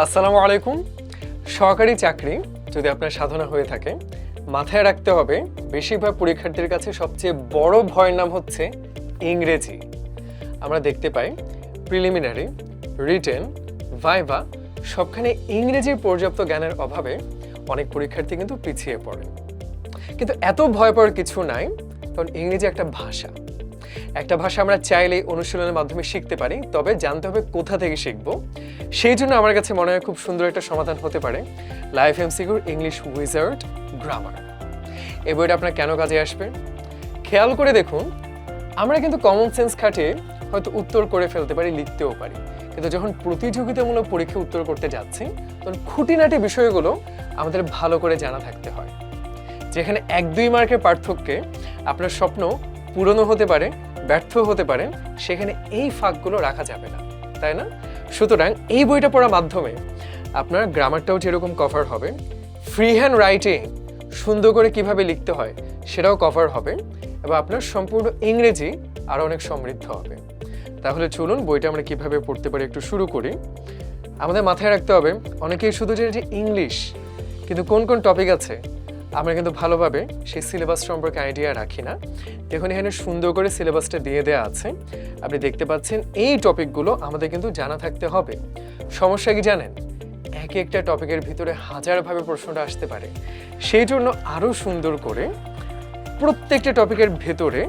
আসসালামু আলাইকুম। সরকারি চাকরি যদি আপনার সাধনা হয়ে থাকে, মাথায় রাখতে হবে বেশিরভাগ পরীক্ষার্থীর কাছে সবচেয়ে বড় ভয়ের নাম হচ্ছে ইংরেজি। আমরা দেখতে পাই প্রিলিমিনারি, রিটেন, ভাইভা সবখানে ইংরেজির পর্যাপ্ত জ্ঞানের অভাবে অনেক পরীক্ষার্থী কিন্তু পিছিয়ে পড়ে। কিন্তু এত ভয় পাওয়ার কিছু নাই, কারণ ইংরেজি একটা ভাষা। একটা ভাষা আমরা চাইলেই অনুশীলনের মাধ্যমে শিখতে পারি, তবে জানতে হবে কোথা থেকে শিখব। সেই জন্য আমার কাছে মনে হয় খুব সুন্দর একটা সমাধান হতে পারে লাইফ এমসিকিউর ইংলিশ উইজার্ড গ্রামার। এই বইটা আপনার কেন কাজে আসবে খেয়াল করে দেখুন। আমরা কিন্তু কমন সেন্স খাটিয়ে হয়তো উত্তর করে ফেলতে পারি, লিখতেও পারি, কিন্তু যখন প্রতিযোগিতামূলক পরীক্ষায় উত্তর করতে যাচ্ছি তখন খুঁটিনাটি বিষয়গুলো আমাদের ভালো করে জানা থাকতে হয়। যেখানে 1-2 মার্কের পার্থক্যে আপনার স্বপ্ন পূরণও হতে পারে, ব্যর্থ হতে পারে, সেখানে এই ফাঁকগুলো রাখা যাবে না, তাই না? সুতরাং এই বইটা পড়ার মাধ্যমে আপনার গ্রামারটাও যেরকম কভার হবে, ফ্রি হ্যান্ড রাইটিং সুন্দর করে কিভাবে লিখতে হয় সেটাও কভার হবে, এবং আপনার সম্পূর্ণ ইংরেজি আরও অনেক সমৃদ্ধ হবে। তাহলে চলুন বইটা আমরা কিভাবে পড়তে পারি একটু শুরু করি। আমাদের মাথায় রাখতে হবে, অনেকেই শুধু যে ইংলিশ, কিন্তু কোন কোন টপিক আছে আমরা কিন্তু ভালোভাবে সেই সিলেবাস সম্পর্কে আইডিয়া রাখি না। দেখুন এখানে সুন্দর করে সিলেবাসটা দিয়ে দেওয়া আছে, আপনি দেখতে পাচ্ছেন। এই টপিকগুলো আমাদের কিন্তু জানা থাকতে হবে। সমস্যা কি জানেন, এক একটা টপিকের ভিতরে হাজারভাবে প্রশ্নটা আসতে পারে। সেই জন্য আরও সুন্দর করে প্রত্যেকটা টপিকের ভেতরে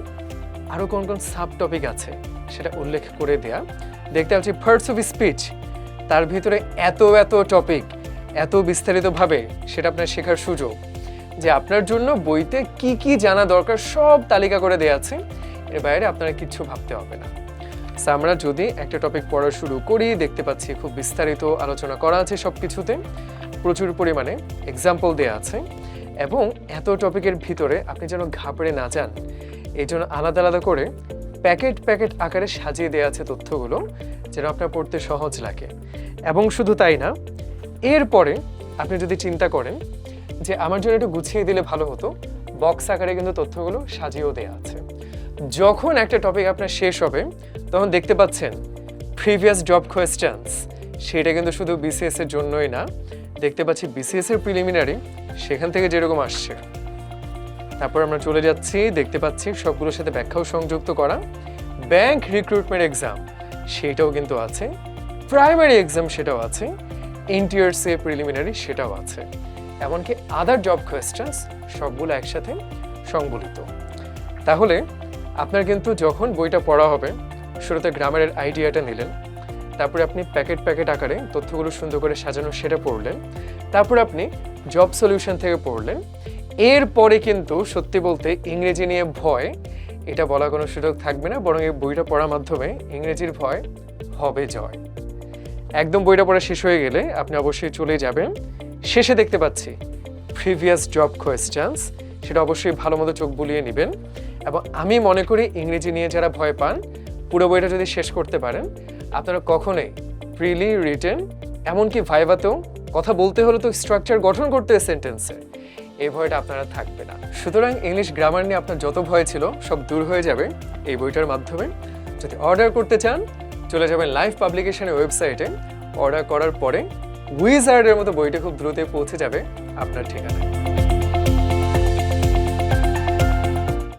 আরও কোন কোন সাব টপিক আছে সেটা উল্লেখ করে দেয়া। দেখতে পাচ্ছি পার্টস অফ স্পিচ, তার ভিতরে এত টপিক, এত বিস্তারিতভাবে সেটা আপনার শেখার সুযোগ, যে আপনার জন্য বইতে কি কি জানা দরকার সব তালিকা করে দেয়া আছে। এর বাইরে আপনারা কিচ্ছু ভাবতে হবে না। আমরা যদি একটা টপিক পড়া শুরু করি, দেখতে পাচ্ছি খুব বিস্তারিত আলোচনা করা আছে, সব কিছুতে প্রচুর পরিমাণে এক্সাম্পল দেয়া আছে, এবং এত টপিকের ভিতরে আপনি যেন ঘাবড়ে না যান এই জন্য আলাদা আলাদা করে প্যাকেট আকারে সাজিয়ে দেওয়া আছে তথ্যগুলো, যেন আপনার পড়তে সহজ লাগে। এবং শুধু তাই না, এরপরে আপনি যদি চিন্তা করেন যে আমার জন্য একটু গুছিয়ে দিলে ভালো হতো, বক্স আকারে কিন্তু তথ্যগুলো সাজিয়েও দেওয়া আছে। যখন একটা টপিক আপনার শেষ হবে তখন দেখতে পাচ্ছেন প্রিভিয়াস জব কোয়েশ্চেন্স, সেটা কিন্তু শুধু বিসিএস এর জন্যই না, দেখতে পাচ্ছি বিসিএস এর প্রিলিমিনারি সেখান থেকে যেরকম আসছে। তারপর আমরা চলে যাচ্ছি, দেখতে পাচ্ছি সবগুলোর সাথে ব্যাখ্যাও সংযুক্ত করা। ব্যাংক রিক্রুটমেন্ট এক্সাম সেটাও কিন্তু আছে, প্রাইমারি এক্সাম সেটাও আছে, এনটিআরসি প্রিলিমিনারি সেটাও আছে, এমনকি আদার জব কোয়েশ্চেন্স সবগুলো একসাথে সংবলিত। তাহলে আপনার কিন্তু যখন বইটা পড়া হবে, শুরুতে গ্রামারের আইডিয়াটা নিলেন, তারপরে আপনি প্যাকেট আকারে তথ্যগুলো সুন্দর করে সাজানো সেটা পড়লেন, তারপর আপনি জব সলিউশন থেকে পড়লেন। এরপরে কিন্তু সত্যি বলতে ইংরেজি নিয়ে ভয়, এটা বলার কোনো সুযোগ থাকবে না, বরং এই বইটা পড়ার মাধ্যমে ইংরেজির ভয় হবে জয়। একদম বইটা পড়া শেষ হয়ে গেলে আপনি অবশ্যই চলে যাবেন, শেষে দেখতে পাচ্ছি প্রিভিয়াস জব কোয়েশ্চেন্স, সেটা অবশ্যই ভালো মতো চোখ বুলিয়ে নেবেন। এবং আমি মনে করি ইংরেজি নিয়ে যারা ভয় পান, পুরো বইটা যদি শেষ করতে পারেন, আপনারা কখনোই প্রিলি, রিটেন, এমনকি ভাইভাতেও কথা বলতে হলে তো স্ট্রাকচার গঠন করতে সেন্টেন্সে, এই ভয়টা আপনারা থাকবে না। সুতরাং ইংলিশ গ্রামার নিয়ে আপনার যত ভয় ছিল সব দূর হয়ে যাবে এই বইটার মাধ্যমে। যদি অর্ডার করতে চান, চলে যাবেন লাইভ পাবলিকেশনের ওয়েবসাইটে। অর্ডার করার পরে উইজার্ডের মতো বইটা খুব দ্রুতই পৌঁছে যাবে আপনার ঠিকানায়।